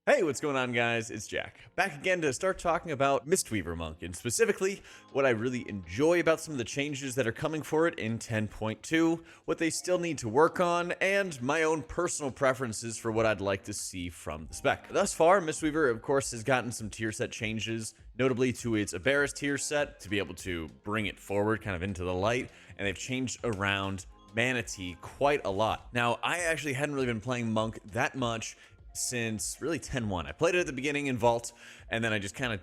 Hey, what's going on, guys? It's Jack, back again to start talking about Mistweaver Monk, and specifically what I really enjoy about some of the changes that are coming for it in 10.2, what they still need to work on, and my own personal preferences for what I'd like to see from the spec. Thus far, Mistweaver, of course, has gotten some tier set changes, notably to its Aberris tier set, to be able to bring it forward kind of into the light, and they've changed around Manatee quite a lot. Now, I actually hadn't really been playing Monk that much since really 10.1. I played it at the beginning in Vault, and then I just kind of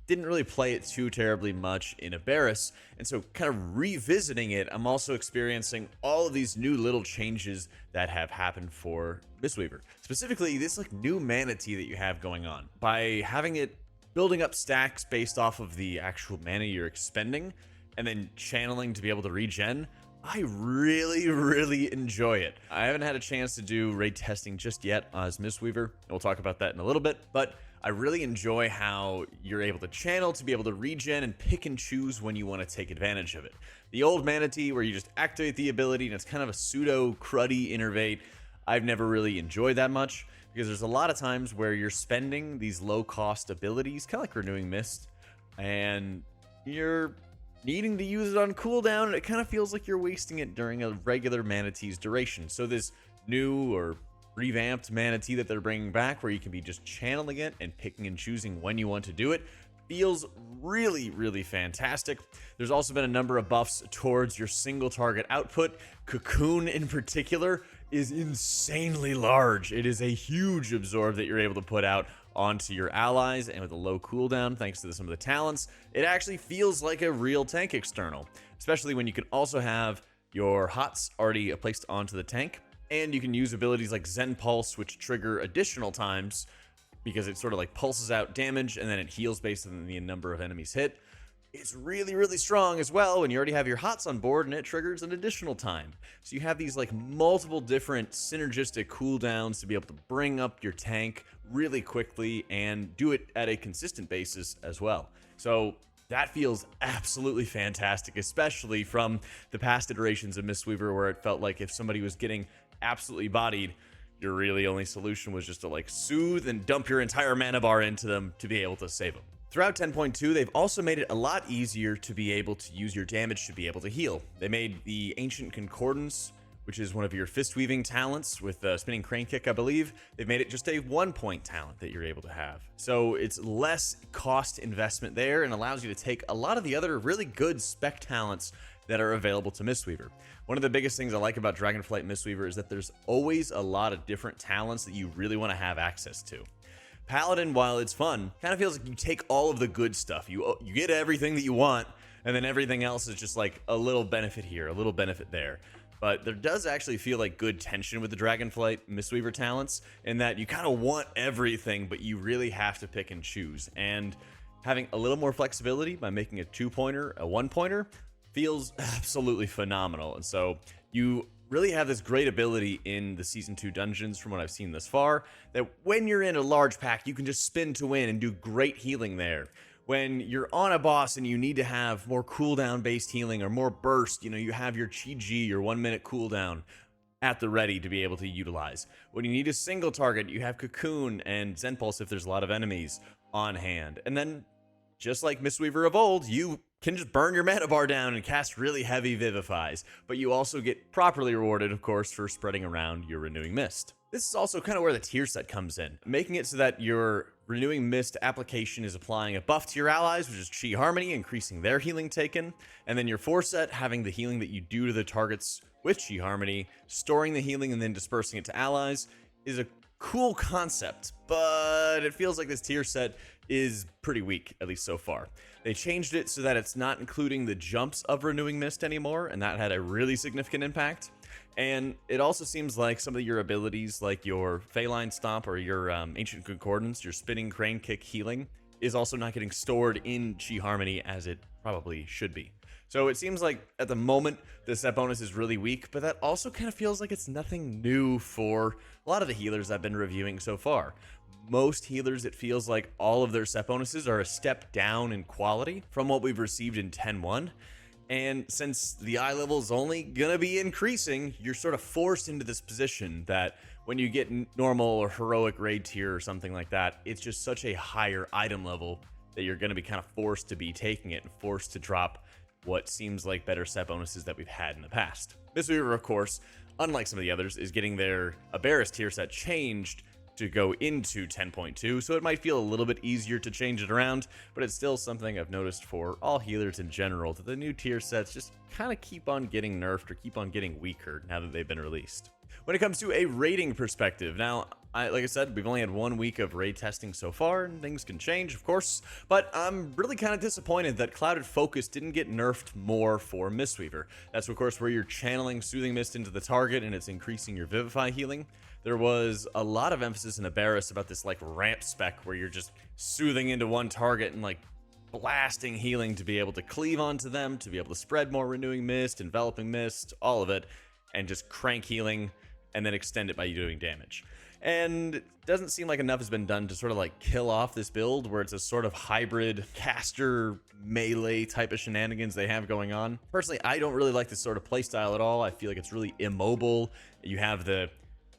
didn't really play it too terribly much in Aberris, and so kind of revisiting it, I'm also experiencing all of these new little changes that have happened for Mistweaver. Specifically, this new Manatee that you have going on. By having it building up stacks based off of the actual mana you're expending, and then channeling to be able to regen, I really enjoy it. I haven't had a chance to do raid testing just yet as Mistweaver. We'll talk about that in a little bit, but I really enjoy how you're able to channel to be able to regen and pick and choose when you want to take advantage of it. The old Manatee, where you just activate the ability and it's kind of a pseudo cruddy innervate, I've never really enjoyed that much, because there's a lot of times where you're spending these low cost abilities, kind of like Renewing Mist, and you're needing to use it on cooldown, and it kind of feels like you're wasting it during a regular Manatee's duration. So this new or revamped Manatee that they're bringing back, where you can be just channeling it and picking and choosing when you want to do it, feels really fantastic. There's also been a number of buffs towards your single target output. Cocoon in particular is insanely large. It is a huge absorb that you're able to put out onto your allies, and with a low cooldown thanks to some of the talents, it actually feels like a real tank external, especially when you can also have your HOTS already placed onto the tank, and you can use abilities like Zen Pulse, which trigger additional times because it sort of like pulses out damage and then it heals based on the number of enemies hit. It's really strong as well when you already have your HOTS on board, and it triggers an additional time. So you have these multiple different synergistic cooldowns to be able to bring up your tank really quickly and do it at a consistent basis as well. So that feels absolutely fantastic, especially from the past iterations of Mistweaver, where it felt like if somebody was getting absolutely bodied, your really only solution was just to soothe and dump your entire mana bar into them to be able to save them. Throughout 10.2, they've also made it a lot easier to be able to use your damage to be able to heal. They made the Ancient Concordance, which is one of your fist weaving talents with Spinning Crane Kick, I believe. They've made it just a 1-point talent that you're able to have. So it's less cost investment there and allows you to take a lot of the other really good spec talents that are available to Mistweaver. One of the biggest things I like about Dragonflight Mistweaver is that there's always a lot of different talents that you really want to have access to. Paladin, while it's fun, kind of feels like you take all of the good stuff. You get everything that you want, and then everything else is just a little benefit here, a little benefit there. But there does actually feel like good tension with the Dragonflight Mistweaver talents, in that you kind of want everything, but you really have to pick and choose. And having a little more flexibility by making a 2-pointer a 1-pointer feels absolutely phenomenal. And so you really have this great ability in the Season 2 dungeons, from what I've seen thus far, that when you're in a large pack, you can just spin to win and do great healing there. When you're on a boss and you need to have more cooldown based healing or more burst, you have your Chi G, your 1-minute cooldown at the ready to be able to utilize. When you need a single target, you have Cocoon and Zen Pulse if there's a lot of enemies on hand. And then, just like Mistweaver of old, you can just burn your mana bar down and cast really heavy Vivifies, but you also get properly rewarded, of course, for spreading around your Renewing Mist. This is also kind of where the tier set comes in, making it so that your Renewing Mist application is applying a buff to your allies, which is Chi Harmony, increasing their healing taken, and then your 4 set having the healing that you do to the targets with Chi Harmony, storing the healing and then dispersing it to allies, is a cool concept, but it feels like this tier set is pretty weak, at least so far. They changed it so that it's not including the jumps of Renewing Mist anymore, and that had a really significant impact. And it also seems like some of your abilities, like your Feline Stomp or your Ancient Concordance, your Spinning Crane Kick healing, is also not getting stored in Chi Harmony as it probably should be. So it seems like at the moment the set bonus is really weak, but that also kind of feels like it's nothing new for a lot of the healers I've been reviewing so far. Most healers, it feels like all of their set bonuses are a step down in quality from what we've received in 10.1. And since the eye level is only gonna be increasing, you're sort of forced into this position that when you get normal or heroic raid tier or something like that, it's just such a higher item level that you're going to be kind of forced to be taking it and forced to drop what seems like better set bonuses that we've had in the past. Mistweaver, of course, unlike some of the others, is getting their Aberris tier set changed to go into 10.2, so it might feel a little bit easier to change it around, but it's still something I've noticed for all healers in general, that the new tier sets just kind of keep on getting nerfed or keep on getting weaker now that they've been released. When it comes to a rating perspective, now, like I said, we've only had 1 week of raid testing so far, and things can change, of course, but I'm really kind of disappointed that Clouded Focus didn't get nerfed more for Mistweaver. That's, of course, where you're channeling Soothing Mist into the target, and it's increasing your Vivify healing. There was a lot of emphasis in Aberris about this, like, ramp spec, where you're just soothing into one target and, like, blasting healing to be able to cleave onto them, to be able to spread more Renewing Mist, Enveloping Mist, all of it, and just crank healing, and then extend it by doing damage. And it doesn't seem like enough has been done to sort of like kill off this build where it's a sort of hybrid caster melee type of shenanigans they have going on. Personally, I don't really like this sort of playstyle at all. I feel like it's really immobile. You have the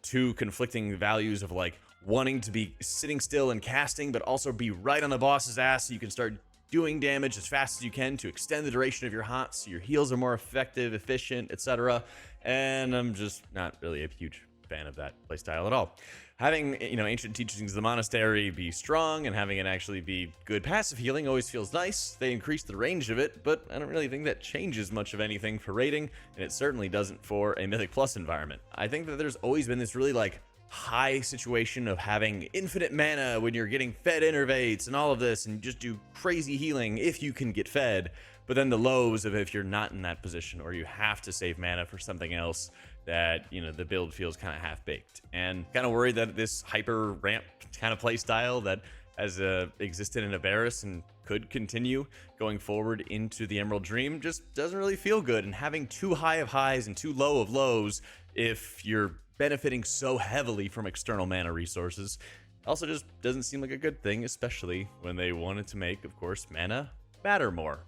two conflicting values of like wanting to be sitting still and casting, but also be right on the boss's ass so you can start doing damage as fast as you can to extend the duration of your hots so your heals are more effective, efficient, etc. And I'm just not really a huge fan of that playstyle at all. Having, ancient teachings of the monastery be strong and having it actually be good passive healing always feels nice. They increase the range of it, but I don't really think that changes much of anything for raiding, and it certainly doesn't for a Mythic Plus environment. I think that there's always been this really like high situation of having infinite mana when you're getting fed innervates and all of this, and just do crazy healing if you can get fed. But then the lows of if you're not in that position or you have to save mana for something else, that, the build feels kind of half-baked. And kind of worried that this hyper ramp kind of play style that has existed in Aberris and could continue going forward into the Emerald Dream just doesn't really feel good. And having too high of highs and too low of lows, if you're benefiting so heavily from external mana resources, also just doesn't seem like a good thing, especially when they wanted to make, of course, mana matter more.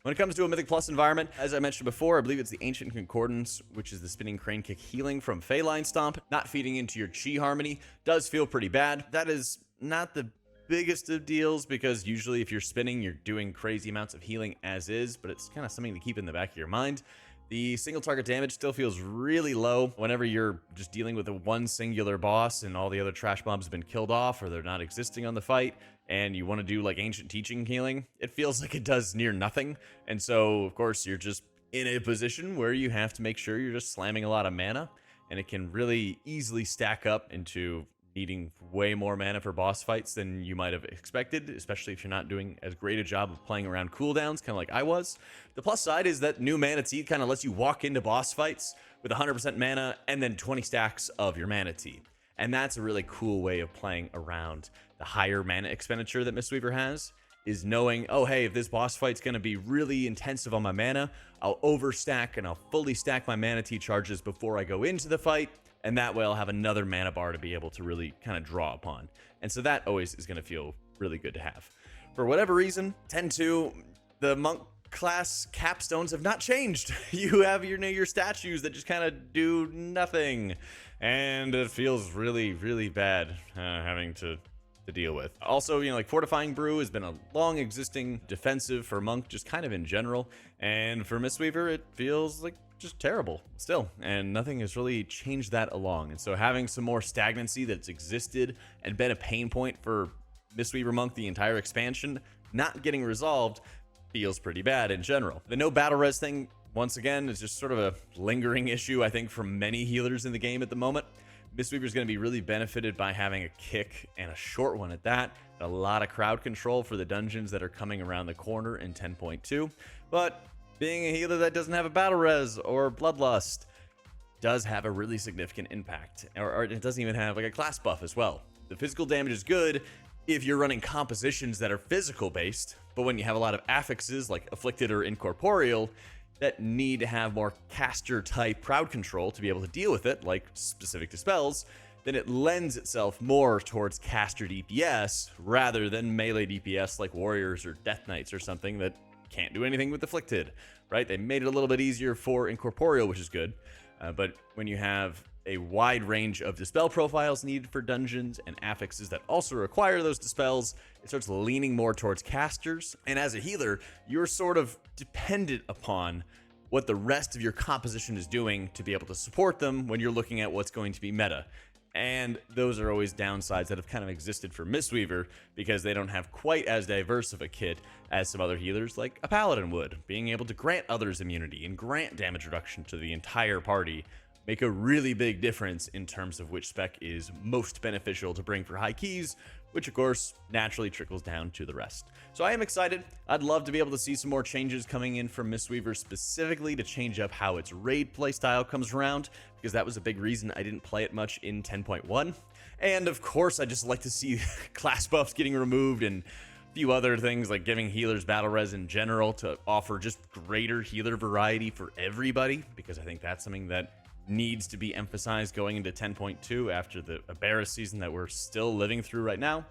When it comes to a Mythic Plus environment, as I mentioned before, I believe it's the Ancient Concordance, which is the Spinning Crane Kick healing from Feline Stomp, not feeding into your Chi Harmony, does feel pretty bad. That is not the biggest of deals, because usually if you're spinning, you're doing crazy amounts of healing as is, but it's kind of something to keep in the back of your mind. The single target damage still feels really low whenever you're just dealing with a one singular boss and all the other trash mobs have been killed off or they're not existing on the fight, and you want to do like ancient teaching healing. It feels like it does near nothing. And so, of course, you're just in a position where you have to make sure you're just slamming a lot of mana, and it can really easily stack up into needing way more mana for boss fights than you might have expected, especially if you're not doing as great a job of playing around cooldowns, kind of like I was. The plus side is that new Mana Tea kind of lets you walk into boss fights with 100% mana and then 20 stacks of your Mana Tea. And that's a really cool way of playing around the higher mana expenditure that Mistweaver has, is knowing, oh, hey, if this boss fight's going to be really intensive on my mana, I'll overstack and I'll fully stack my Mana Tea charges before I go into the fight. And that way I'll have another mana bar to be able to really kind of draw upon. And so that always is going to feel really good to have. For whatever reason, 10-2, the monk class capstones have not changed. You have your statues that just kind of do nothing. And it feels really, really bad having to deal with. Also, like Fortifying Brew has been a long existing defensive for monk, just kind of in general. And for Mistweaver, it feels like just terrible still, and nothing has really changed that along. And so having some more stagnancy that's existed and been a pain point for Mistweaver Monk the entire expansion not getting resolved feels pretty bad in general. The no battle res thing, once again, is just sort of a lingering issue, I think, for many healers in the game at the moment. Mistweaver is going to be really benefited by having a kick, and a short one at that, and a lot of crowd control for the dungeons that are coming around the corner in 10.2. But being a healer that doesn't have a battle res or bloodlust does have a really significant impact, or it doesn't even have like a class buff as well. The physical damage is good if you're running compositions that are physical based, but when you have a lot of affixes like afflicted or incorporeal that need to have more caster type crowd control to be able to deal with it, like specific to spells, then it lends itself more towards caster DPS rather than melee DPS like warriors or death knights or something that can't do anything with afflicted, right? They made it a little bit easier for incorporeal, which is good. But when you have a wide range of dispel profiles needed for dungeons and affixes that also require those dispels. It starts leaning more towards casters, and as a healer, you're sort of dependent upon what the rest of your composition is doing to be able to support them when you're looking at what's going to be meta. And those are always downsides that have kind of existed for Mistweaver because they don't have quite as diverse of a kit as some other healers like a paladin would. Being able to grant others immunity and grant damage reduction to the entire party make a really big difference in terms of which spec is most beneficial to bring for high keys, which of course naturally trickles down to the rest. So I am excited. I'd love to be able to see some more changes coming in from Mistweaver, specifically to change up how its raid playstyle comes around, because that was a big reason I didn't play it much in 10.1. And of course I just like to see class buffs getting removed and a few other things like giving healers battle res in general to offer just greater healer variety for everybody, because I think that's something that needs to be emphasized going into 10.2 after the Aberra season that we're still living through right now.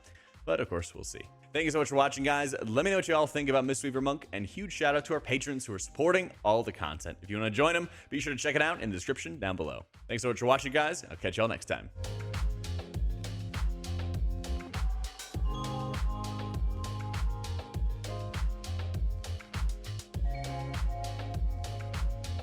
But of course, we'll see. Thank you so much for watching, guys. Let me know what you all think about Mistweaver Monk, and huge shout out to our patrons who are supporting all the content. If you want to join them, be sure to check it out in the description down below. Thanks so much for watching, guys. I'll catch y'all next time.